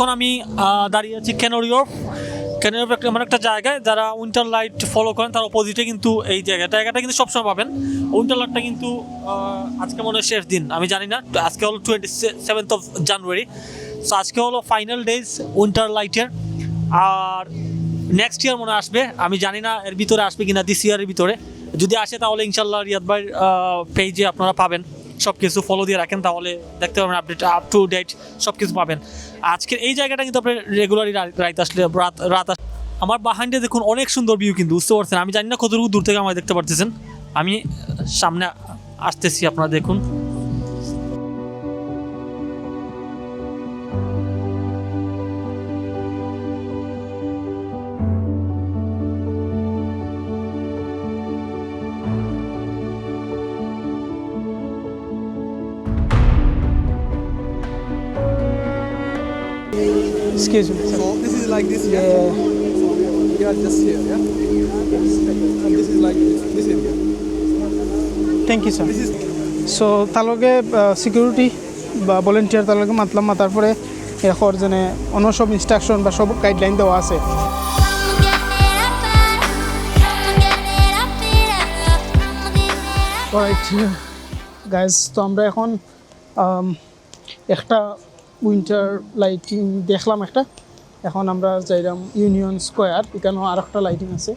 এখন আমি দাঁড়িয়ে আছি ক্যানারি ওয়ার্ফ। ক্যানারি ওয়ার্ফ এমন একটা জায়গায় যারা উইন্টার লাইট ফলো করেন তার অপোজিটে কিন্তু এই জায়গাটা কিন্তু সবসময় পাবেন। উইন্টার লাইটটা কিন্তু আজকে মনে হয় শেষ দিন, আমি জানি না, আজকে হলো 27th of January। সো আজকে হলো ফাইনাল ডেজ উইন্টার লাইটের। আর নেক্সট ইয়ার মনে আসবে, আমি জানি না এর ভিতরে আসবে কিনা, দিস ইয়ারের ভিতরে যদি আসে তাহলে ইনশাল্লাহ রিয়াদ ভাইয়ের পেজে আপনারা পাবেন। সব কিছু ফলো দিয়ে রাখেন তাহলে দেখতে পাবেন, আপডেট আপ টু ডেট সব কিছু পাবেন। আজকের এই জায়গাটা কিন্তু আপনি রেগুলারই রাত আসলে রাত আমার বাহাইন্ডে দেখুন অনেক সুন্দর ভিউ কিন্তু, বুঝতে পারছেন? আমি জানি না কতটুকু দূর থেকে আমায় দেখতে পারতেছেন, আমি সামনে আসতেছি, আপনারা দেখুন। Excuse me. So this is like this, yeah? We are just here, yeah? And this is like this area. Thank you, sir. This is So তালগে সিকিউরিটি বা ভলেন্টিয়ার তালগে মাতলাম, মাতার পরে এরপর যেনে অন্য সব ইনস্ট্রাকশন বা সব গাইডলাইন দেওয়া আছে। রাইট গাইজ, তো আমরা এখন একটা উইন্টার লাইটিং দেখলাম একটা। এখন আমরা যাইলাম ইউনিয়ন স্কোয়ার, এখানেও আর একটা লাইটিং আছে।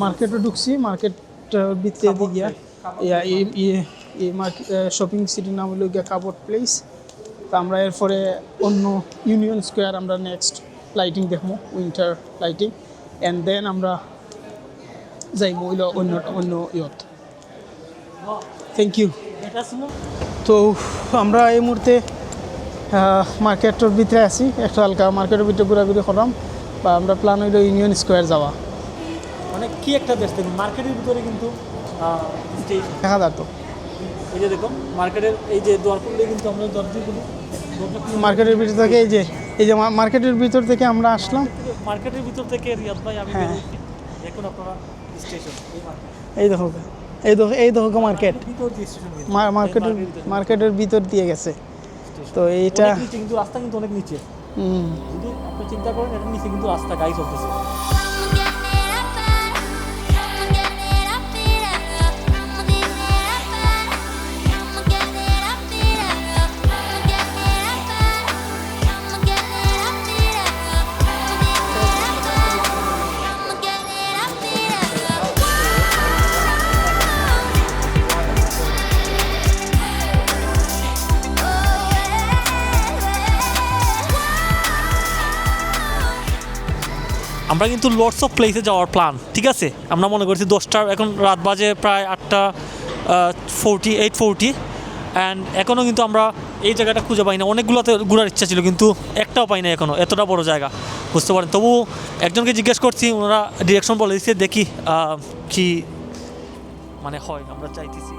মার্কেটে ঢুকছি, মার্কেটের ভিতরে দিয়ে এই মার্কেট শপিং সিটির নাম হলো গিয়া কাপড় প্লেস। তো আমরা এরপরে অন্য ইউনিয়ন স্কোয়ার আমরা নেক্সট লাইটিং দেখবো, উইন্টার লাইটিং, অ্যান্ড দেন আমরা যাইব হইল অন্য ইয়ত। Thank you. তো আমরা এই মুহূর্তে মার্কেটের ভিতরে আছি, একটা হালকা মার্কেটের ভিতরে ঘোরাঘুরি করলাম, বা আমরা প্ল্যান হইল ইউনিয়ন স্কোয়ার যাওয়া। মানে কি একটা দেশ দেখুন, মার্কেটের ভিতরে কিন্তু দেখা যায় তো, এই যে দেখুন মার্কেটের এই যে দ্বার খুললে কিন্তু আমরা দরজা খুলি, মার্কেটের ভিতর থেকে এই যে মার্কেটের ভিতর থেকে আমরা আসলাম। মার্কেটের ভিতর থেকে রিয়াদ ভাই আমি বেরোচ্ছি, দেখুন আপনারা স্টেশন, এই দেখো মার্কেট, মার্কেটের ভিতর দিয়ে গেছে। তো এইটা কিন্তু রাস্তা কিন্তু অনেক নিচে, যদি আপনি চিন্তা করেন এটা নিচে কিন্তু রাস্তা গাড়ি চলতেছে। আমরা কিন্তু লটস অফ প্লেসে যাওয়ার প্ল্যান, ঠিক আছে? আমরা মনে করছি 10টার, এখন রাত বাজে প্রায় 8:40 অ্যান্ড এখনও কিন্তু আমরা এই জায়গাটা খুঁজে পাই না। অনেকগুলোতে ঘোরার ইচ্ছা ছিল কিন্তু একটাও পাই না এখনও, এতটা বড় জায়গা, বুঝতে পারেন? তবু একজনকে জিজ্ঞেস করছি, ওনারা ডিরেকশন বলে দিচ্ছে, দেখি কি মানে হয়, আমরা চাইতেছি।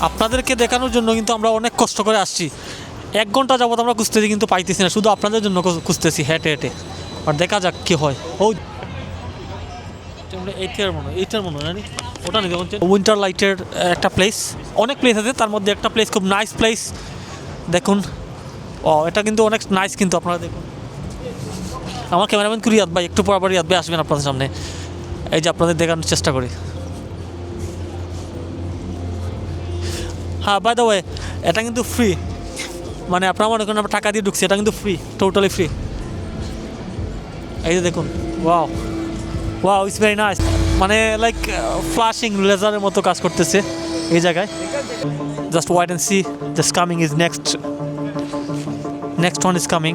আপনাদেরকে দেখানোর জন্য কিন্তু আমরা অনেক কষ্ট করে আসছি, 1 ঘন্টা যাবত আমরা খুঁজতেছি কিন্তু পাইতেছি না, শুধু আপনাদের জন্য খুঁজতেছি হেঁটে হেঁটে। আর দেখা যাক কী হয়। এইটার মনে হয় ওটা নেই, দেখুন উইন্টার লাইটের একটা প্লেস, অনেক প্লেস আছে, তার মধ্যে একটা প্লেস খুব নাইস প্লেস, দেখুন। এটা কিন্তু অনেক নাইস কিন্তু, আপনারা দেখুন। আমার ক্যামেরাম্যান রিয়াদ ভাই একটু পর আবার রিয়াদ ভাই আসবেন আপনাদের সামনে, এই যে আপনাদের দেখানোর চেষ্টা করি। হ্যাঁ, বাই দ্য ওয়ে এটা কিন্তু ফ্রি, মানে আপনারা মনে করেন আমরা টাকা দিয়ে ঢুকছি, এটা কিন্তু ফ্রি, টোটালি ফ্রি। এই যে দেখুন, ওয়াও ইটস ভেরি নাইস, মানে লাইক ফ্ল্যাশিং লেজারের মতো কাজ করতেছে এই জায়গায়। Just wait and see, just coming is next one is coming.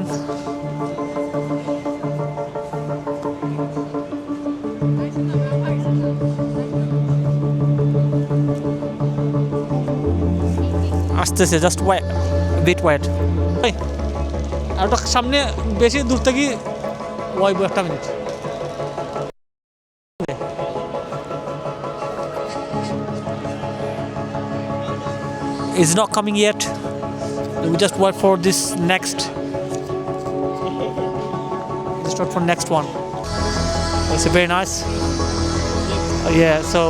আসতেছে, জাস্ট ওয়েট। আর ওটা সামনে বেশি দূর থেকে ওয়াইব, 1 minute. is not coming yet. We just wait for this next. Just wait for next one. It's very nice. Yeah, so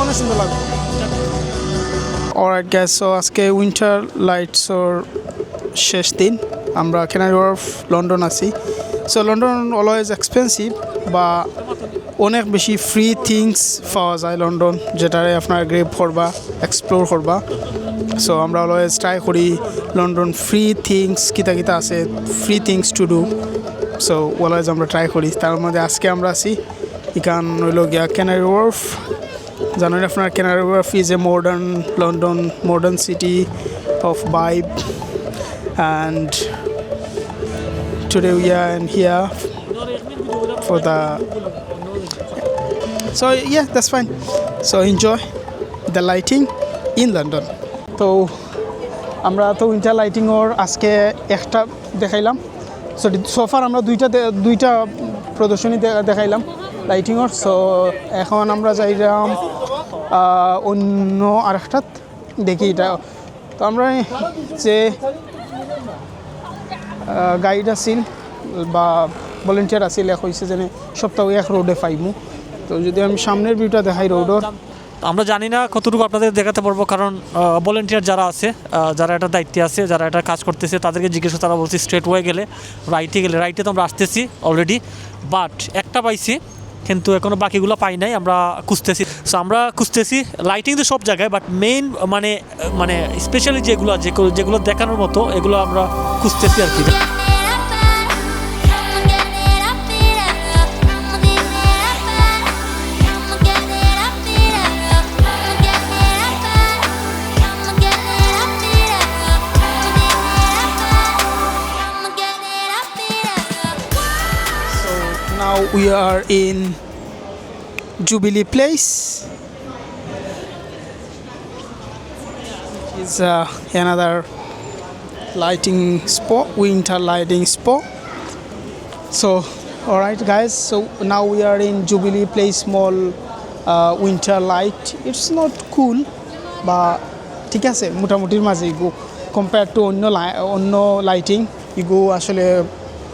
অনেক সুন্দর লাগবে। অলরাইট গাইস, সো আজকে উইন্টার লাইটস ওর শেষ দিন। আমরা ক্যানারি ওয়ার্ফ লন্ডন আছি। সো লন্ডন অলওয়েজ এক্সপেন্সিভ, বা অনেক বেশি ফ্রি থিংস পাওয়া যায় লন্ডন, যেটারে আপনার গ্রেপ করবা, এক্সপ্লোর করবা। সো আমরা অলওয়েজ ট্রাই করি লন্ডন ফ্রি থিংস কিতা কিতা আছে, free things to do. So always আমরা ট্রাই করি। তার মধ্যে আজকে আমরা আছি এখান হইল গিয়া ক্যানারি ওয়ার্ফ। জানেন আপনার canary wharf is a modern city of vibe, and today we are in here for the, so yeah, that's fine. So enjoy the lighting in London. তো আমরা তো উইন্টার লাইটিং ওর আজকে একটা দেখাইলাম। সো সোফার আমরা দুইটা প্রদর্শনী দেখাইলাম লাইটিং ওর। সো এখন আমরা যাইলাম অন্য আরেকটাত দেখি এটা। তো আমরা যে গাইড আছিল বা ভলেন্টিয়ার আছিল, এক হয়েছে যেন সপ্তাহে এক রোডে পাইমু। তো যদি আমি সামনের ভিউটা দেখাই রোডর, আমরা জানি না কতটুকু আপনাদের দেখাতে পারবো, কারণ ভলেন্টিয়ার যারা আছে, যারা এটা দায়িত্বে আছে, যারা এটা কাজ করতেছে, তাদেরকে জিজ্ঞেস তারা বলছি স্ট্রেট ওয়ে গেলে, রাইটে তো আমরা আসতেছি অলরেডি, বাট একটা পাইছি কিন্তু এখনও বাকিগুলো পাই নাই, আমরা খুঁজতেছি। সো আমরা খুঁজতেছি লাইটিং তো সব জায়গায়, বাট মেইন মানে স্পেশালি যেগুলো দেখানোর মতো এগুলো আমরা খুঁজতেছি আর কি। now we are in Jubilee Place. Is another lighting spot, winter lighting spot. So alright guys, so now we are in Jubilee Place Mall winter light. It's not cool, but ঠিক আছে মোটামুটির মাঝে ইগো কম্পেয়ার টু অন্য lighting ego আসলে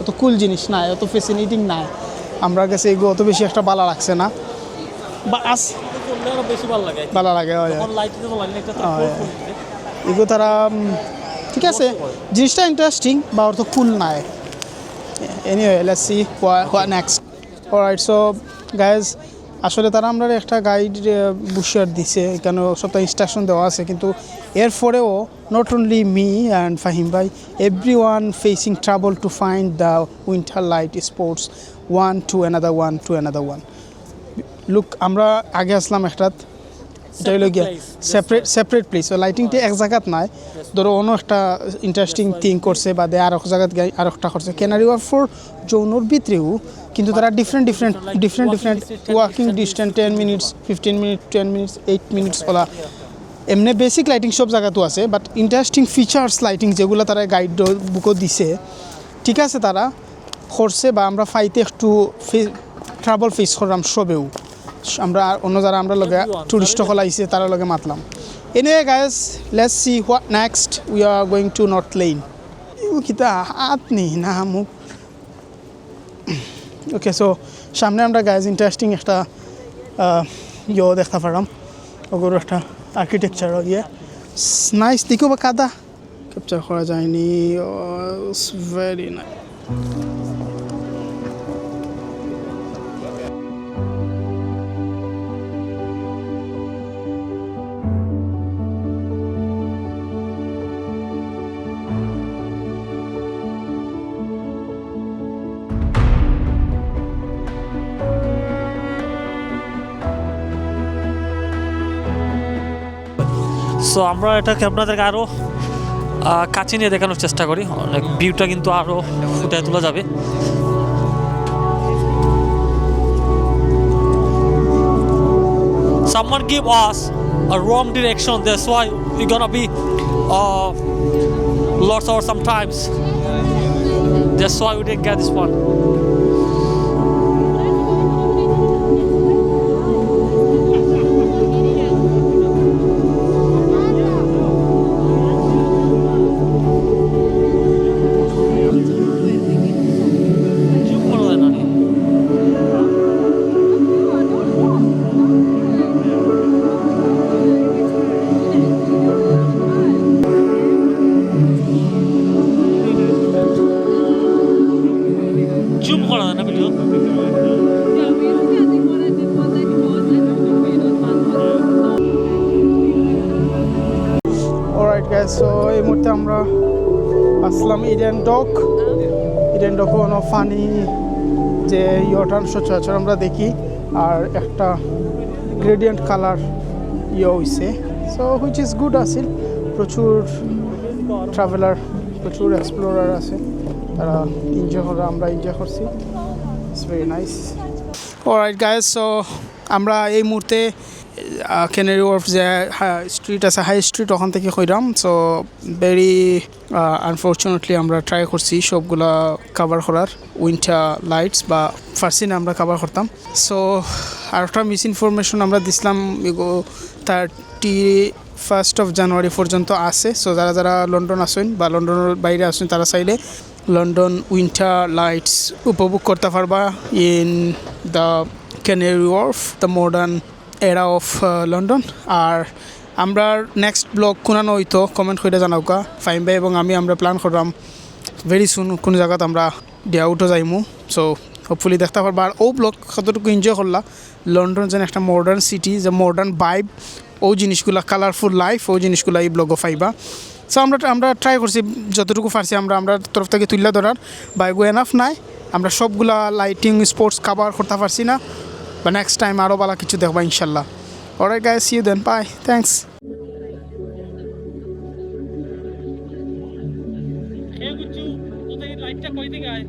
অত কুল জিনিস নাই, অত fascinating নাই। আমরা কাছে এগুলো অত বেশি একটা ভালো লাগছে না, বা বেশি ভালো লাগে এগুলো তারা ঠিক আছে জিনিসটা ইন্টারেস্টিং বা অত কুল নাই। Anyway let's see what next. Alright, so guys আসলে তারা আমরা একটা গাইড বুশার দিছে, এখানে সবটা ইনস্ট্রাকশন দেওয়া আছে, কিন্তু এরপরেও not only me and Fahim ভাই, everyone facing trouble to find the winter light spots one to another one. Look আমরা আগে আসলাম একটা, এটা হলো গিয়া সেপারেট প্লেস। লাইটিংটা এক জায়গাত নাই, ধরো অন্য একটা ইন্টারেস্টিং থিং করছে বা দে আর এক জায়গাত আর একটা করছে ক্যানারি ওয়ার্ফর যৌনর ভিতরেও, কিন্তু তারা different walking distance 10 minutes 15 minutes 10 minutes 8 minutes OLA এমনি বেসিক লাইটিং সব জায়গাতেও আছে, বাট ইন্টারেস্টিং ফিচার্স লাইটিং যেগুলো তারা গাইড বুকও দিছে, ঠিক আছে তারা করছে, বা আমরা ফাইতে একটু ট্রাবল ফেস করলাম সবেও। আমরা অন্য যারা আমরা লগে টুরিস্ট সকল আইছে তারা লগে মাতলাম। Anyway guys, let's see what next. We are going to North Lane. কিতা হাত নেই না মুখ। ওকে, সো সামনে আমরা গাইজ ইন্টারেস্টিং একটা দেখতে পারলাম, ওগুলো একটা আর্কিটেকচার ইয়ে নাইস। দেখো বা কাদা ক্যাপচার করা যায়নি, ভেরি নাইস। সো আমরা এটাকে আপনাদেরকে আরও কাছে নিয়ে দেখানোর চেষ্টা করি, অনেক ভিউটা কিন্তু আরও ফুটে তোলা যাবে। Someone give us a wrong direction. That's why we're gonna be lost or sometimes. That's why we didn't get this one. Zoom করা যায় না ভিডিও। অলরাইট গাইস, সো এই মুহূর্তে আমরা আসলাম ইডেন ডক। ইডেন ডক কোনো ফানি যে ইয়টান সচরাচর আমরা দেখি, আর একটা গ্রেডিয়েন্ট কালার হইছে, সো হুইচ ইজ গুড আসিল। প্রচুর ট্রাভেলার, প্রচুর এক্সপ্লোরার আছে, তারা এনজয় করে, আমরা এনজয় করছি। It's very nice. Alright guys, so আমরা এই মুহূর্তে ক্যানারি ওয়ার্ফ যে স্ট্রিট আছে, হাই স্ট্রিট, ওখান থেকে কইরাম। সো ভেরি আনফর্চুনেটলি আমরা ট্রাই করছি সবগুলা কাভার করার, উইন্টার লাইটস বা ফার্সিনে আমরা কাভার করতাম। সো আর একটা মিস ইনফরমেশন আমরা দিছিলাম, 31 জানুয়ারি পর্যন্ত আছে। সো যারা যারা লন্ডন আসেন বা লন্ডনের বাইরে আসেন, তারা চাইলে লন্ডন উইন্টার লাইটস উপভোগ করতে পারবা in the Canary Wharf, the modern era of London. আর আমরা নেক্সট ব্লগ কোনানো হইতো কমেন্ট করে জানাওকা। ফাইম ভাই এবং আমরা প্ল্যান করলাম ভেরি সুন কোন জায়গাত আমরা ডে আউটও যাইমু। সো হোপফুলি দেখতে পারবা। আর ও ব্লগ কতটুকু এনজয় করলা, লন্ডন যেন একটা মডার্ন সিটি, যে মডার্ন ভাইব, ও জিনিসগুলা, কালারফুল লাইফ, ও জিনিসগুলা এই ব্লগও পাইবা। সো আমরা ট্রাই করছি যতটুকু পারছি আমরা তরফ থেকে তুলে ধরার, বা এগো এনাফ নাই, আমরা সবগুলা লাইটিং স্পোর্টস কাভার করতে পারছি না, বা নেক্সট টাইম আরও ভালো কিছু দেখবা ইনশাল্লাহ। Alright guys, see you then, bye, thanks. লাইটটা কই থেকে আয়?